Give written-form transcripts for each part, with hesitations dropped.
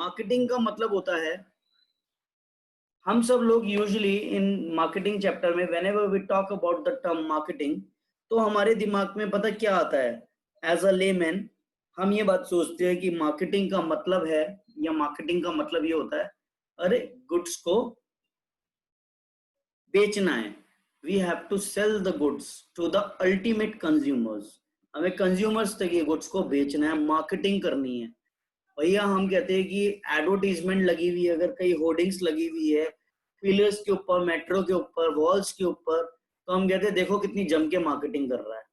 Marketing का मतलब होता है, हम सब लोग यूजुअली इन मार्केटिंग चैप्टर में whenever we talk about the term marketing, तो हमारे दिमाग में पता क्या आता है? एज अ लेमैन हम ये बात सोचते हैं कि मार्केटिंग का मतलब है, या मार्केटिंग का मतलब ये होता है, अरे गुड्स को बेचना है। We have to sell the goods to the ultimate consumers. हमें कंज्यूमर्स तक ये गुड्स को बेचना है, मार्केटिंग करनी है। भैया हम कहते हैं कि एडवर्टीजमेंट लगी हुई है, अगर कहीं होर्डिंग्स लगी हुई है पिलर्स के ऊपर, मेट्रो के ऊपर, वॉल्स के ऊपर, तो हम कहते हैं देखो कितनी जम के मार्केटिंग कर रहा है।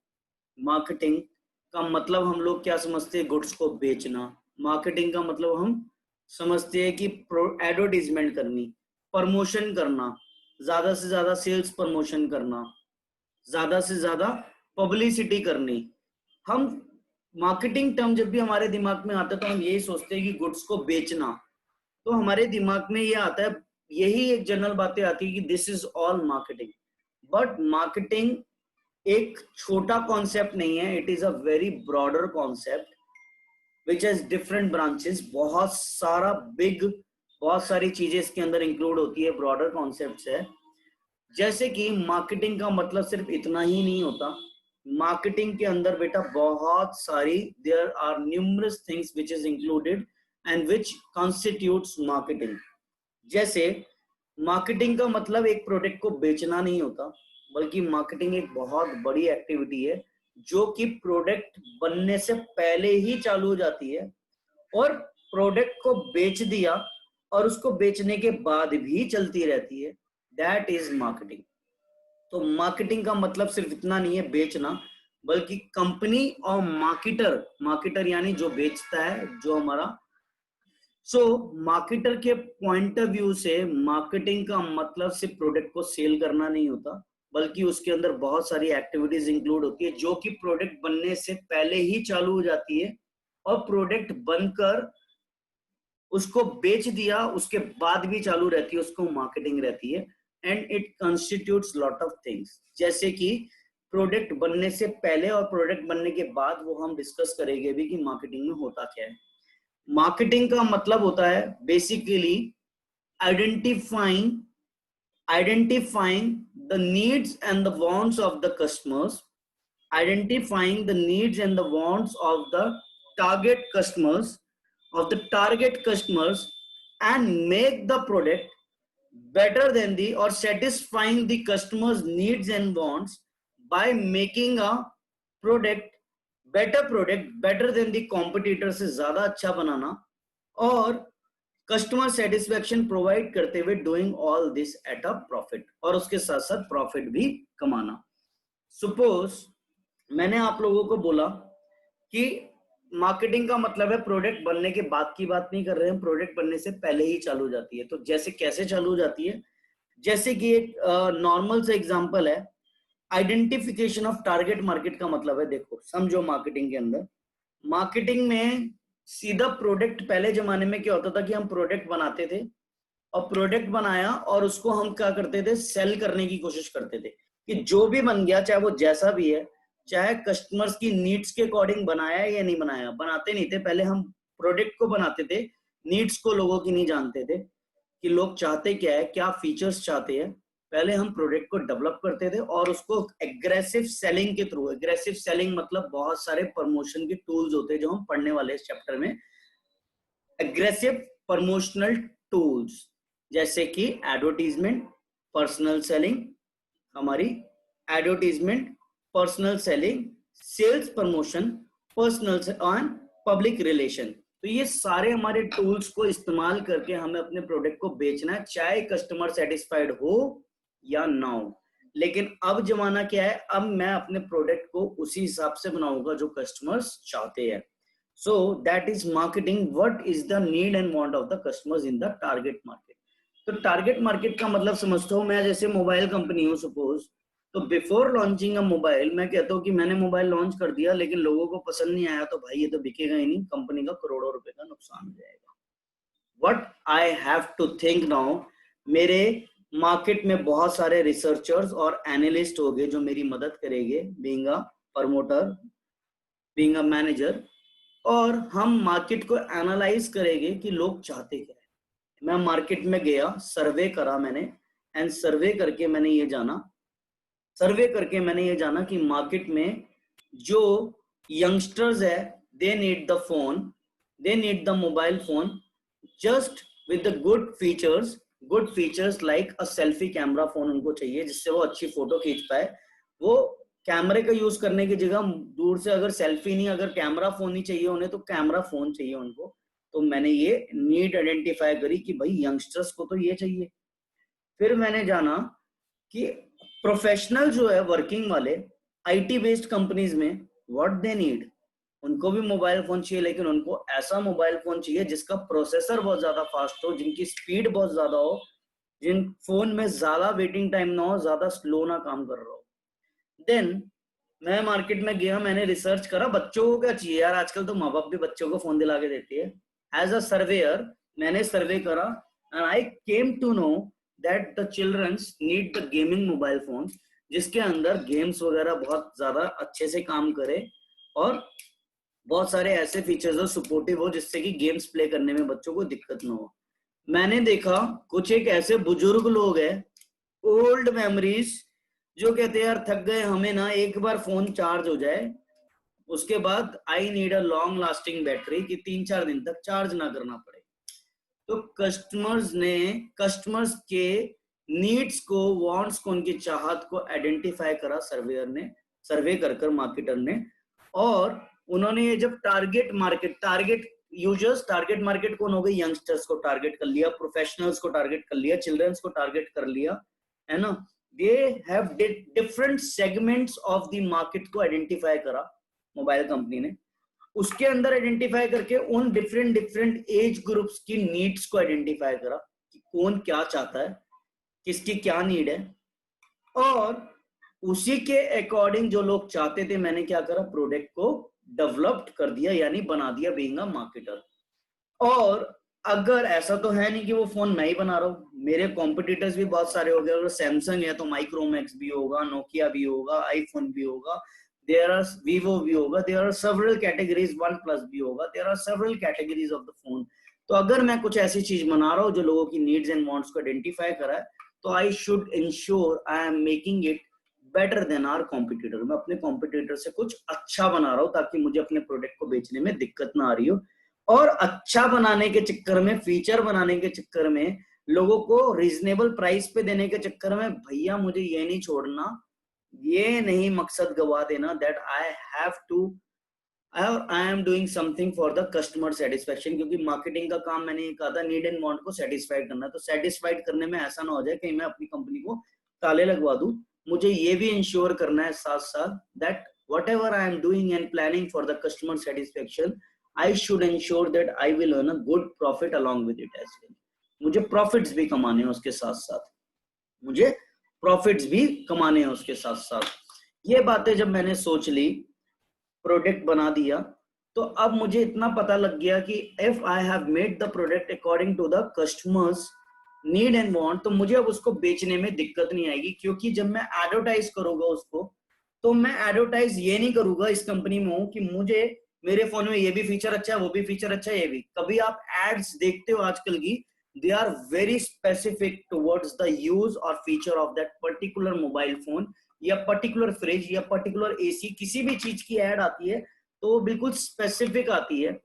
मार्केटिंग का मतलब हम लोग क्या समझते हैं? गुड्स को बेचना। मार्केटिंग का मतलब हम समझते हैं कि एडवर्टीजमेंट करनी, प्रमोशन करना, ज्यादा से ज्यादा सेल्स प्रमोशन करना, ज्यादा से ज्यादा पब्लिसिटी करनी। हम मार्केटिंग टर्म जब भी हमारे दिमाग में आता है तो हम यही सोचते हैं कि गुड्स को बेचना। तो हमारे दिमाग में ये आता है, यही एक जनरल बातें आती है कि this is all marketing. But marketing एक छोटा कॉन्सेप्ट नहीं है, it is a very broader concept which has different branches. बहुत सारी चीजें इसके अंदर इंक्लूड होती है, ब्रॉडर कॉन्सेप्ट है। जैसे कि मार्केटिंग का मतलब सिर्फ इतना ही नहीं होता। मार्केटिंग के अंदर बेटा बहुत सारी, there are numerous things which is included and which constitutes marketing. जैसे मार्केटिंग का मतलब एक प्रोडक्ट को बेचना नहीं होता, बल्कि मार्केटिंग एक बहुत बड़ी एक्टिविटी है जो कि प्रोडक्ट बनने से पहले ही चालू हो जाती है और प्रोडक्ट को बेच दिया और उसको बेचने के बाद भी चलती रहती है। That is marketing. तो मार्केटिंग का मतलब सिर्फ इतना नहीं है बेचना, बल्कि कंपनी और मार्केटर, मार्केटर यानी जो बेचता है, जो हमारा मार्केटर के पॉइंट ऑफ व्यू से मार्केटिंग का मतलब सिर्फ प्रोडक्ट को सेल करना नहीं होता, बल्कि उसके अंदर बहुत सारी एक्टिविटीज इंक्लूड होती है जो कि प्रोडक्ट बनने से पहले ही चालू हो जाती है और प्रोडक्ट बनकर उसको बेच दिया उसके बाद भी चालू रहती है, उसको मार्केटिंग रहती है। And it constitutes lot of things, जैसे कि प्रोडक्ट बनने से पहले और प्रोडक्ट बनने के बाद, वो हम डिस्कस करेंगे भी कि मार्केटिंग में होता क्या है। मार्केटिंग का मतलब होता है basically identifying the needs and the wants of the customers, identifying the needs and the wants of the target customers, and make the product better than the, or satisfying the customers needs and wants by making a product better than the competitor से ज्यादा अच्छा बनाना, और customer satisfaction provide करते हुए doing all this at a profit, और उसके साथ साथ प्रॉफिट भी कमाना। सपोज मैंने आप लोगों को बोला कि मार्केटिंग का मतलब है प्रोडक्ट बनने के बाद की बात नहीं कर रहे हैं, प्रोडक्ट बनने से पहले ही चालू हो जाती है। तो जैसे कैसे चालू हो जाती है? जैसे कि एक नॉर्मल सा एग्जांपल है, आइडेंटिफिकेशन ऑफ टारगेट मार्केट का मतलब है, देखो समझो मार्केटिंग के अंदर, मार्केटिंग में सीधा प्रोडक्ट, पहले जमाने में क्या होता था कि हम प्रोडक्ट बनाते थे और प्रोडक्ट बनाया और उसको हम क्या करते थे? सेल करने की कोशिश करते थे कि जो भी बन गया, चाहे वो जैसा भी है, चाहे कस्टमर्स की नीड्स के अकॉर्डिंग बनाया या नहीं बनाया, बनाते नहीं थे। पहले हम प्रोडक्ट को बनाते थे, नीड्स को लोगों की नहीं जानते थे कि लोग चाहते क्या है, क्या फीचर्स चाहते हैं। पहले हम प्रोडक्ट को डेवलप करते थे और उसको एग्रेसिव सेलिंग के थ्रू, एग्रेसिव सेलिंग मतलब बहुत सारे प्रमोशन के टूल्स होते हैं जो हम पढ़ने वाले इस चैप्टर में, एग्रेसिव प्रमोशनल टूल्स, जैसे कि एडवर्टीजमेंट, पर्सनल सेलिंग, हमारी advertisement, personal selling, sales promotion, personal and public relation. तो ये सारे हमारे टूल्स को इस्तेमाल करके हमें अपने प्रोडक्ट को बेचना है, चाहे कस्टमर सेटिस्फाइड हो या ना हो। लेकिन अब जमाना क्या है? अब मैं अपने प्रोडक्ट को उसी हिसाब से बनाऊंगा जो कस्टमर्स चाहते हैं। So that is marketing. What is the need and want of the customers in the target market? तो टारगेट मार्केट का मतलब समझता हूँ मैं, जैसे मोबाइल कंपनी हूँ सपोज, तो बिफोर लॉन्चिंग अ मोबाइल मैं कहता हूँ कि मैंने मोबाइल लॉन्च कर दिया लेकिन लोगों को पसंद नहीं आया, तो भाई ये तो बिकेगा ही नहीं, कंपनी का करोड़ों रुपए का नुकसान हो जाएगा। What I have to think now, मेरे मार्केट में बहुत सारे रिसर्चर्स और एनालिस्ट होंगे जो मेरी मदद करेंगे, being a promoter, being a manager, और हम मार्केट को एनालाइज करेंगे कि लोग चाहते क्या है। मैं मार्केट में गया, सर्वे करा मैंने, एंड सर्वे करके मैंने ये जाना कि मार्केट में जो यंगस्टर्स है, they need the phone, they need the mobile phone just with the good features like a selfie camera phone उनको चाहिए जिससे वो अच्छी फोटो खींच पाए। वो कैमरे का यूज करने की जगह दूर से अगर सेल्फी नहीं, अगर कैमरा फोन ही चाहिए उन्हें तो कैमरा फोन चाहिए उनको। तो मैंने ये नीड आइडेंटिफाई करी कि भाई यंगस्टर्स को तो ये चाहिए। फिर मैंने जाना कि प्रोफेशनल जो है वर्किंग वाले आईटी बेस्ड कंपनीज में व्हाट दे नीड, उनको भी मोबाइल फोन चाहिए, लेकिन उनको ऐसा मोबाइल फोन चाहिए जिसका प्रोसेसर बहुत ज्यादा फास्ट हो, जिनकी स्पीड बहुत ज्यादा हो, जिन फोन में ज्यादा वेटिंग टाइम ना हो, ज्यादा स्लो ना काम कर रहा हो। देन मैं मार्केट में गया, मैंने रिसर्च करा बच्चों को क्या चाहिए यार, आजकल तो माँ बाप भी बच्चों को फोन दिला के देती है। एज अ सर्वेयर मैंने सर्वे करा and I came to know that the childrens need the gaming mobile phone जिसके अंदर गेम्स वगैरह बहुत ज्यादा अच्छे से काम करे और बहुत सारे ऐसे फीचर्स हो, सपोर्टिव हो, जिससे कि गेम्स प्ले करने में बच्चों को दिक्कत ना हो। मैंने देखा कुछ एक ऐसे बुजुर्ग लोग हैं, ओल्ड मेमोरीज, जो कहते हैं यार थक गए हमें ना, एक बार फोन चार्ज हो जाए उसके बाद I need a long lasting battery कि 3-4 दिन तक चार्ज ना करना पड़े। तो कस्टमर्स के नीड्स को, वांट्स को, उनकी चाहत को आइडेंटिफाई करा सर्वेयर ने, सर्वे कर मार्केटर ने। और उन्होंने ये जब टारगेट मार्केट कौन हो गई, यंगस्टर्स को टारगेट कर लिया, प्रोफेशनल्स को टारगेट कर लिया, चिल्ड्रंस को टारगेट कर लिया, है ना। They have different segments of the market को आइडेंटिफाई करा मोबाइल कंपनी ने। उसके अंदर आइडेंटिफाई करके उन डिफरेंट एज ग्रुप्स की नीड्स को आइडेंटिफाई करा कि कौन क्या चाहता है, किसकी क्या नीड है, और उसी के अकॉर्डिंग जो लोग चाहते थे मैंने क्या करा, प्रोडक्ट को डेवलप्ड कर दिया, यानी बना दिया बीइंग अ मार्केटर। और अगर ऐसा तो है नहीं कि वो फोन मैं ही बना रहा हूँ, मेरे कॉम्पिटिटर्स भी बहुत सारे हो गए। अगर सैमसंग है तो माइक्रोमैक्स भी होगा, नोकिया भी होगा, आईफोन भी होगा, देयर आर वीवो भी होगा, there are several categories, OnePlus भी होगा, there are several categories of the phone. तो अगर मैं कुछ ऐसी चीज बना रहा हूँ जो लोगों की नीड्स एंड वांट्स को आइडेंटिफाई करा है, तो I should ensure I am making it better than our competitor. मैं अपने कॉम्पिटिटर से कुछ अच्छा बना रहा हूँ ताकि मुझे अपने प्रोडक्ट को बेचने में दिक्कत ना आ रही हो। और अच्छा बनाने के चक्कर में, फीचर बनाने के चक्कर में, लोगों को रीजनेबल प्राइस पे देने के चक्कर में, भैया मुझे ये नहीं छोड़ना, ये नहीं मकसद गवा देना that I have to, I am doing something for the customer satisfaction. क्योंकि मार्केटिंग का काम मैंने कहा था नीड एंड वांट को सेटिस्फाइड करना। तो सेटिस्फाइड करने में ऐसा ना हो जाए कि मैं अपनी कंपनी को ताले लगवा दूं। मुझे ये भी इंश्योर करना है साथ साथ that whatever I am doing and planning for the customer satisfaction, I should ensure that I will earn a good profit along with it as well. मुझे प्रॉफिट्स भी कमाने हैं उसके साथ साथ, ये बातें जब मैंने सोच ली, प्रोडक्ट बना दिया, तो अब मुझे इतना पता लग गया कि if I have made the product according to the customers need and want, तो मुझे अब उसको बेचने में दिक्कत नहीं आएगी। क्योंकि जब मैं एडवर्टाइज करूंगा उसको, तो मैं एडवर्टाइज ये नहीं करूंगा इस कंपनी में हूं कि मुझे मेरे फोन में ये भी फीचर अच्छा है, वो भी फीचर अच्छा है, ये भी। कभी आप एड्स देखते हो आजकल की, they are very specific towards the use or feature of that particular mobile phone or particular fridge or particular AC. किसी भी चीज की एड आती है तो वो बिल्कुल स्पेसिफिक आती है,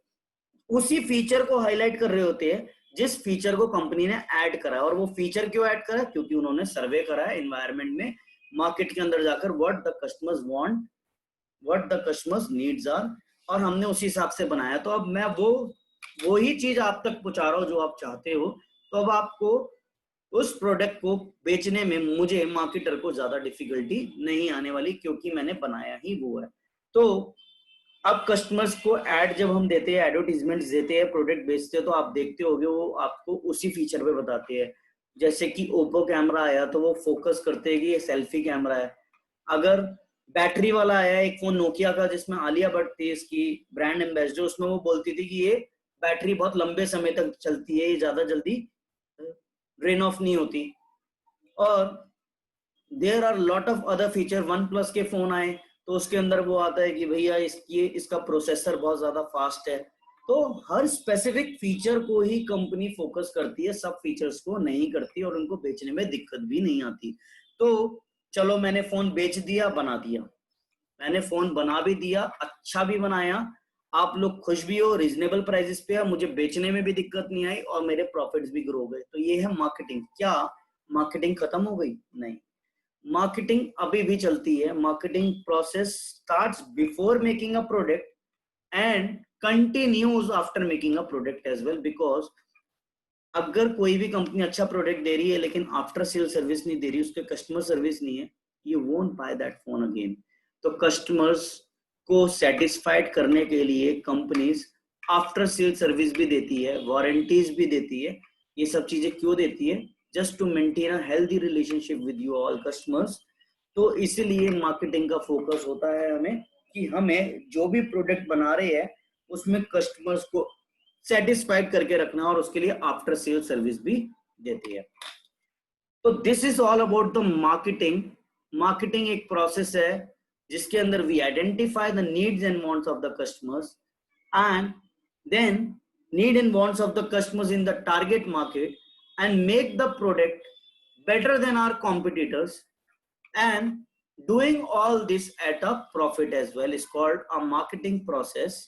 उसी फीचर को हाईलाइट कर रहे होते हैं जिस फीचर को कंपनी ने ऐड करा है। और वो फीचर क्यों ऐड करा? क्योंकि उन्होंने सर्वे करा है एनवायरनमेंट में, मार्केट के अंदर जाकर, what the customers want, what the customers needs are, और हमने उसी हिसाब से बनाया। तो अब मैं वो ही चीज आप तक पहुंचा रहा हूं जो आप चाहते हो। तो अब आपको उस प्रोडक्ट को बेचने में मुझे मार्केटर को ज्यादा डिफिकल्टी नहीं आने वाली, क्योंकि मैंने बनाया ही वो है। तो अब कस्टमर्स को ऐड जब हम देते हैं, एडवर्टीजमेंट देते हैं, प्रोडक्ट बेचते हैं, तो आप देखते होगे वो आपको उसी फीचर पे बताते हैं। जैसे कि ओप्पो कैमरा आया तो वो फोकस करते हैं कि ये सेल्फी कैमरा है। अगर बैटरी वाला आया एक फोन नोकिया का जिसमें आलिया भट्ट थी इसकी ब्रांड एम्बेसडर, उसमें वो बोलती थी कि ये बैटरी बहुत लंबे समय तक चलती है, ये ज्यादा जल्दी ड्रेन ऑफ नहीं होती। और there are lot of other feature. OnePlus के फोन आए तो उसके अंदर वो आता है कि भैया इसका प्रोसेसर बहुत ज्यादा फास्ट है। तो हर स्पेसिफिक फीचर को ही कंपनी फोकस करती है, सब फीचर्स को नहीं करती और उनको बेचने में दिक्कत भी नहीं आती। तो चलो मैंने फोन बेच दिया, बना दिया, मैंने फोन बना भी दिया, अच्छा भी बनाया, आप लोग खुश भी हो, रीजनेबल प्राइसेस पे है, मुझे बेचने में भी दिक्कत नहीं आई और मेरे प्रॉफिट्स भी ग्रो गए। तो ये है मार्केटिंग। क्या मार्केटिंग खत्म हो गई? नहीं, मार्केटिंग अभी भी चलती है। Marketing process starts before making a product and continues after making a product as well, because अगर कोई भी कंपनी अच्छा प्रोडक्ट दे रही है लेकिन आफ्टर सेल सर्विस नहीं दे रही, उसके कस्टमर सर्विस नहीं है, you won't by that phone again. तो कस्टमर्स को सेटिस्फाइड करने के लिए कंपनीज आफ्टर सेल सर्विस भी देती है, वारंटीज भी देती है। ये सब चीजें क्यों देती है? Just to maintain a healthy relationship with you all customers. तो इसीलिए मार्केटिंग का फोकस होता है हमें कि हमें जो भी प्रोडक्ट बना रहे हैं उसमें कस्टमर्स को सेटिस्फाइड करके रखना और उसके लिए आफ्टर सेल सर्विस भी देती है। तो this is all about the marketing. Marketing एक प्रोसेस है जिसके अंदर we identify the needs and wants of the customers and then need and wants of the customers in the target market and make the product better than our competitors, and doing all this at a profit as well is called a marketing process.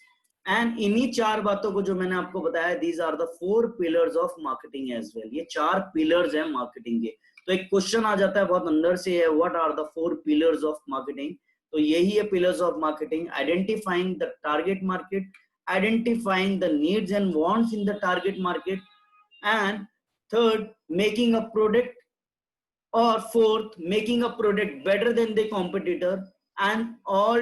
And इन्हीं चार बातों को जो मैंने आपको बताया, these are the 4 pillars of marketing as well. ये 4 pillars हैं मार्केटिंग के। तो एक क्वेश्चन आ जाता है बहुत अंदर से है, what are the 4 pillars of marketing? तो यही है pillars of marketing: identifying the target market, identifying the needs and wants in the target market, and third making a product, or fourth making a product better than the competitor, and all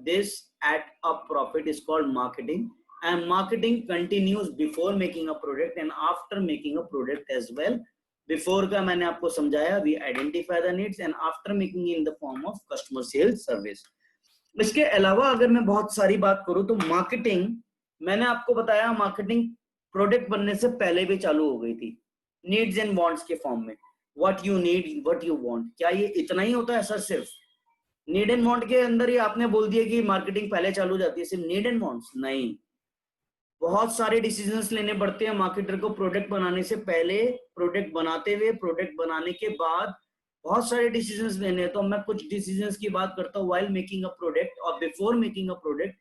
this at a profit is called marketing. And marketing continues before making a product and after making a product as well. Before का मैंने आपको समझाया, we identify the needs, and after making in the form of customer sales service. इसके अलावा अगर मैं बहुत सारी बात करूं तो मार्केटिंग, मैंने आपको बताया, मार्केटिंग प्रोडक्ट बनने से पहले भी चालू हो गई थी, नीड्स एंड वांट्स के फॉर्म में। What you need, what you want, क्या ये इतना ही होता है सर? सिर्फ नीड एंड वांट के अंदर ही आपने बोल दिया कि मार्केटिंग पहले चालू हो जाती है सिर्फ नीड एंड वांट्स? नहीं, बहुत सारे डिसीजंस लेने पड़ते हैं मार्केटर को प्रोडक्ट बनाने से पहले, प्रोडक्ट बनाते हुए, प्रोडक्ट बनाने के बाद बहुत सारे डिसीजंस लेने हैं। तो मैं कुछ डिसीजंस की बात करता हूँ। व्हाइल मेकिंग अ प्रोडक्ट और before making a product,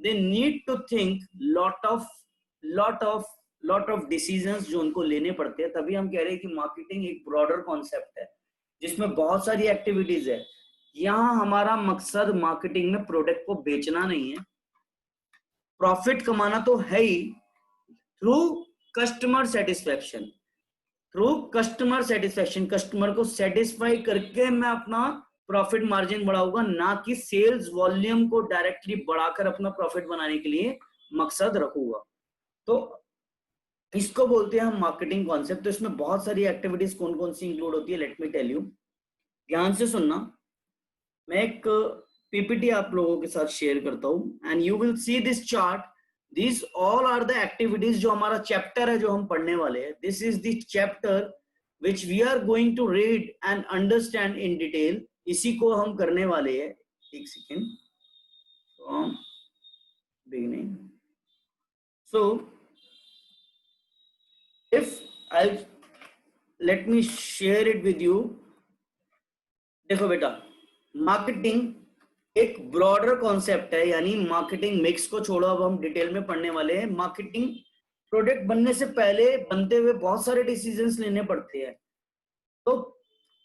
they need to think lot of decisions जो उनको लेने पड़ते हैं। तभी हम कह रहे हैं कि मार्केटिंग एक ब्रॉडर कॉन्सेप्ट है जिसमें बहुत सारी एक्टिविटीज है। यहाँ हमारा मकसद मार्केटिंग में प्रोडक्ट को बेचना नहीं है, प्रॉफिट कमाना तो है ही थ्रू कस्टमर सेटिस्फेक्शन। कस्टमर को सेटिस्फाई करके मैं अपना प्रॉफिट मार्जिन बढ़ाऊंगा, ना कि सेल्स वॉल्यूम को डायरेक्टली बढ़ाकर अपना प्रॉफिट बनाने के लिए मकसद रखूंगा। तो इसको बोलते हैं हम मार्केटिंग कॉन्सेप्ट। तो इसमें बहुत सारी एक्टिविटीज कौन कौन सी इंक्लूड होती है, लेट मी टेल यू। ध्यान से सुनना, मैं एक पीपीटी आप लोगों के साथ शेयर करता हूं and you will see this chart. This all are the activities जो हमारा चैप्टर है जो हम पढ़ने वाले हैं। This is the chapter which we are going to read and understand in detail. इसी को हम करने वाले हैं। एक second, from beginning. So if I'll let me share it with you। देखो बेटा, मार्केटिंग एक ब्रॉडर कॉन्सेप्ट है, यानी मार्केटिंग मिक्स को छोड़ो, अब हम डिटेल में पढ़ने वाले हैं। मार्केटिंग प्रोडक्ट बनने से पहले, बनते हुए बहुत सारे डिसीजंस लेने पड़ते हैं। तो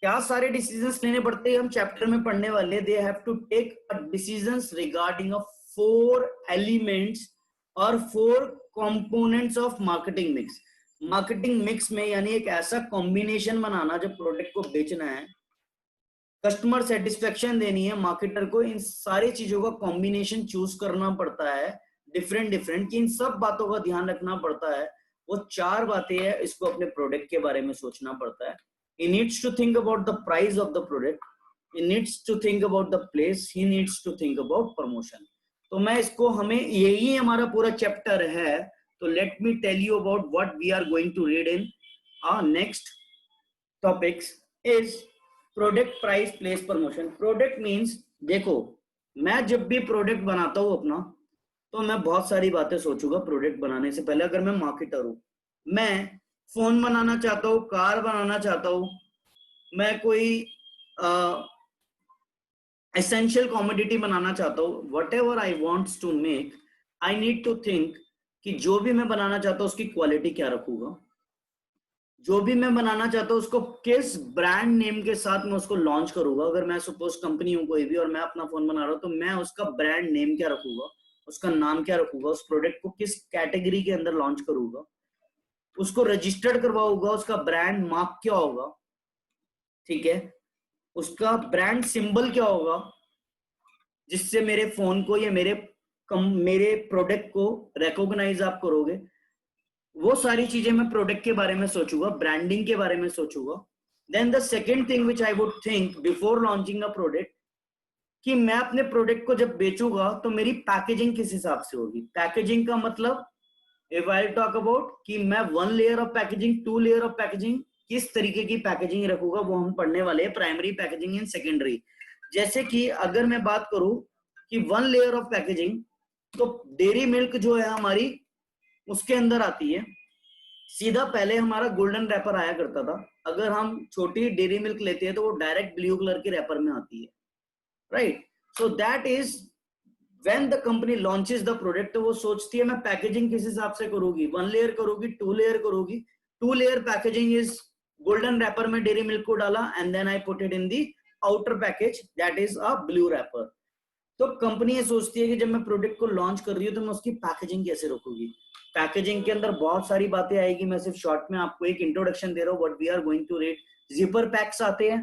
क्या सारे डिसीजंस लेने पड़ते हैं हम चैप्टर में पढ़ने वाले। They have to take decisions regarding 4 elements और 4 components of marketing mix. Marketing mix में यानी एक ऐसा कॉम्बिनेशन बनाना जब प्रोडक्ट को बेचना है, कस्टमर सेटिस्फेक्शन देनी है, मार्केटर को इन सारी चीजों का कॉम्बिनेशन चूज करना पड़ता है, डिफरेंट कि इन सब बातों का ध्यान रखना पड़ता है। वो 4 बातें हैं, इसको अपने प्रोडक्ट के बारे में सोचना पड़ता है। he needs to think about the price of the product, he needs to think about the place, he needs to think about promotion। तो मैं इसको, हमें यही हमारा पूरा चैप्टर है। तो let me tell you about what we are going to read in our next topics is product, price, place, promotion। Product means देखो, मैं जब भी प्रोडक्ट बनाता हूँ अपना, तो मैं बहुत सारी बातें सोचूंगा प्रोडक्ट बनाने से पहले। अगर मैं मार्केटर हूँ, मैं फोन बनाना चाहता हूँ, कार बनाना चाहता हूँ, मैं कोई एसेंशियल कॉमोडिटी बनाना चाहता हूँ, whatever I wants to make, I need to think कि जो भी मैं बनाना चाहता हूँ उसकी क्वालिटी क्या रखूंगा, जो भी मैं बनाना चाहता हूँ उसको किस ब्रांड नेम के साथ मैं उसको लॉन्च करूंगा। अगर मैं सपोज कंपनी हूँ कोई भी और मैं अपना फोन बना रहा हूँ, तो मैं उसका ब्रांड नेम क्या रखूंगा, उसका नाम क्या रखूंगा, उस प्रोडक्ट को किस कैटेगरी के अंदर लॉन्च करूंगा, उसको रजिस्टर्ड करवाऊंगा, उसका ब्रांड मार्क क्या होगा, ठीक है, उसका ब्रांड सिंबल क्या होगा, जिससे मेरे फोन को या मेरे प्रोडक्ट को रिकॉग्नाइज आप करोगे। वो सारी चीजें मैं प्रोडक्ट के बारे में सोचूंगा, ब्रांडिंग के बारे में सोचूंगा। Then the second thing which I would think before launching a product, कि मैं अपने प्रोडक्ट को जब बेचूंगा तो मेरी पैकेजिंग किस हिसाब से होगी। पैकेजिंग का मतलब, इफ आई टॉक अबाउट कि मैं 1 layer of packaging, 2 layer of packaging, किस तरीके की पैकेजिंग रखूंगा, वो हम पढ़ने वाले हैं, प्राइमरी पैकेजिंग एंड सेकेंडरी। जैसे कि अगर मैं बात करूं कि 1 लेयर ऑफ पैकेजिंग, तो डेयरी मिल्क जो है हमारी, उसके अंदर आती है सीधा, पहले हमारा गोल्डन रैपर आया करता था। अगर हम छोटी डेयरी मिल्क लेते हैं तो वो डायरेक्ट ब्लू कलर के रैपर में आती है, right. So that is when the company launches the product, तो वो सोचती है मैं पैकेजिंग किस हिसाब से करूंगी, 1 लेयर करूंगी, 2 लेयर करूंगी। 2 layer packaging is golden wrapper में डेयरी मिल्क को डाला, and then I put it in the outer package, that is a blue wrapper. तो कंपनी ये सोचती है कि जब मैं प्रोडक्ट को लॉन्च कर रही हूँ तो मैं उसकी पैकेजिंग कैसे रखूंगी। पैकेजिंग के अंदर बहुत सारी बातें आएगी, मैं सिर्फ शॉर्ट में आपको एक इंट्रोडक्शन दे रहा हूँ what we are going to read. Zipper packs आते हैं,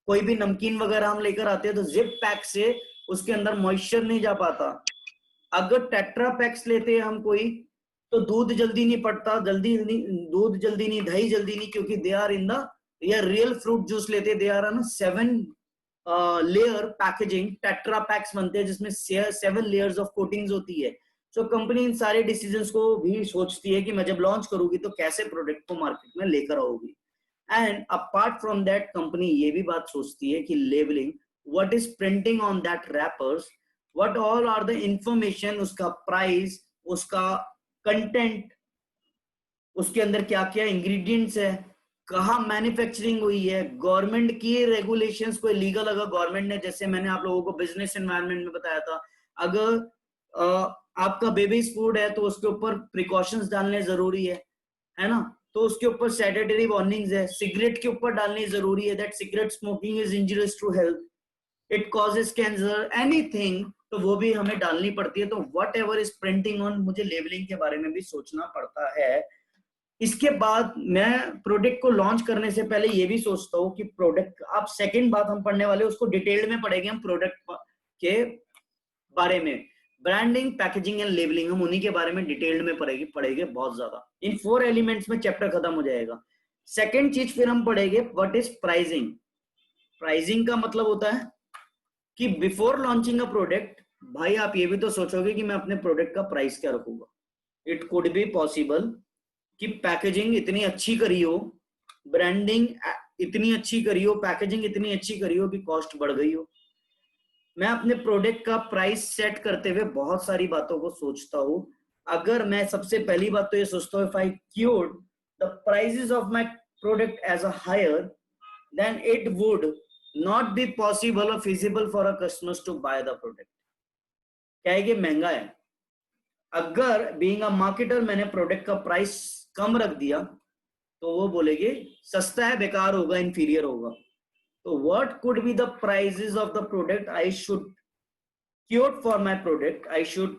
कोई भी नमकीन वगैरह हम लेकर आते हैं तो जिप पैक से उसके अंदर मॉइस्चर नहीं जा पाता। अगर टेट्रा पैक्स लेते हैं हम कोई, तो दूध जल्दी नहीं पड़ता, दूध जल्दी नहीं, दही जल्दी नहीं, क्योंकि दे आर इन द, या रियल फ्रूट जूस लेते, they are 7 layer packaging, tetra packs बनते हैं जिसमें 7 लेयर्स ऑफ कोटिंग्स होती है। सो कंपनी इन सारे डिसीजंस को भी सोचती है कि मैं जब लॉन्च करूंगी तो कैसे प्रोडक्ट को मार्केट में लेकर आऊंगी। And apart from that, company ये भी बात सोचती है कि labelling, what is printing on that wrappers, what all are the information, उसका प्राइस, उसका कंटेंट, उसके अंदर क्या क्या इंग्रेडिएंट्स है, कहाँ मैन्युफैक्चरिंग हुई है, गवर्नमेंट की रेगुलेशंस, कोई लीगल, अगर गवर्नमेंट ने, जैसे मैंने आप लोगों को बिजनेस एनवायरनमेंट में बताया था, अगर आपका बेबीज फूड है तो उसके ऊपर प्रिकॉशंस डालने जरूरी है ना, तो उसके ऊपर सैनिटरी वार्निंग्स है। सिगरेट के ऊपर डालनी जरूरी है, that cigarette smoking is injurious to health, it causes cancer, anything, तो वो भी हमें डालनी पड़ती है। तो whatever is printing on, मुझे लेबलिंग के बारे में भी सोचना पड़ता है। इसके बाद मैं प्रोडक्ट को लॉन्च करने से पहले ये भी सोचता हूँ कि प्रोडक्ट, आप सेकंड बात हम पढ़ने वाले उसको डिटेल में पढ़ेंगे हम प्रोडक्ट के बारे में। ब्रांडिंग, पैकेजिंग एंड लेबलिंग, हम उन्हीं के बारे में डिटेल्ड में पढ़ेंगे बहुत ज्यादा। इन 4 एलिमेंट्स में चैप्टर खत्म हो जाएगा। सेकंड चीज फिर हम पढ़ेंगे व्हाट इज प्राइसिंग। प्राइसिंग का मतलब होता है कि बिफोर लॉन्चिंग अ प्रोडक्ट, भाई आप ये भी तो सोचोगे कि मैं अपने प्रोडक्ट का प्राइस क्या रखूंगा। इट कुड बी पॉसिबल कि पैकेजिंग इतनी अच्छी करी हो, ब्रांडिंग इतनी अच्छी करी हो, पैकेजिंग इतनी अच्छी करी हो कि कॉस्ट बढ़ गई हो। मैं अपने प्रोडक्ट का प्राइस सेट करते हुए बहुत सारी बातों को सोचता हूँ। अगर मैं सबसे पहली बात तो ये सोचता हूँ, if I cued the prices of my product as a higher, then it would not be possible or feasible for a customers to buy the product. क्या है कि महंगा है। अगर बीइंग अ मार्केटर मैंने प्रोडक्ट का प्राइस कम रख दिया तो वो बोलेंगे सस्ता है, बेकार होगा, इंफीरियर होगा। तो what could be the prices of the product I should quote for my product, I should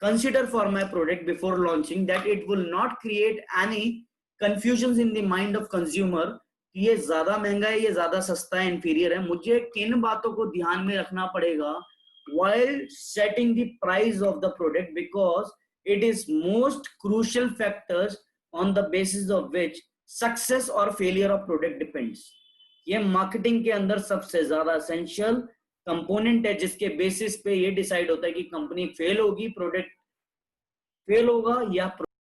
consider for my product before launching, that it will not create any confusions in the mind of consumer कि ये ज्यादा महंगा है, ये ज्यादा सस्ता है, inferior है। मुझे किन बातों को ध्यान में रखना पड़ेगा while setting the price of the product, because it is most crucial factors on the basis of which success or failure of product depends। ये मार्केटिंग के अंदर सबसे ज्यादा एसेंशियल कंपोनेंट है, जिसके बेसिस पे ये डिसाइड होता है कि कंपनी फेल होगी, प्रोडक्ट फेल होगा या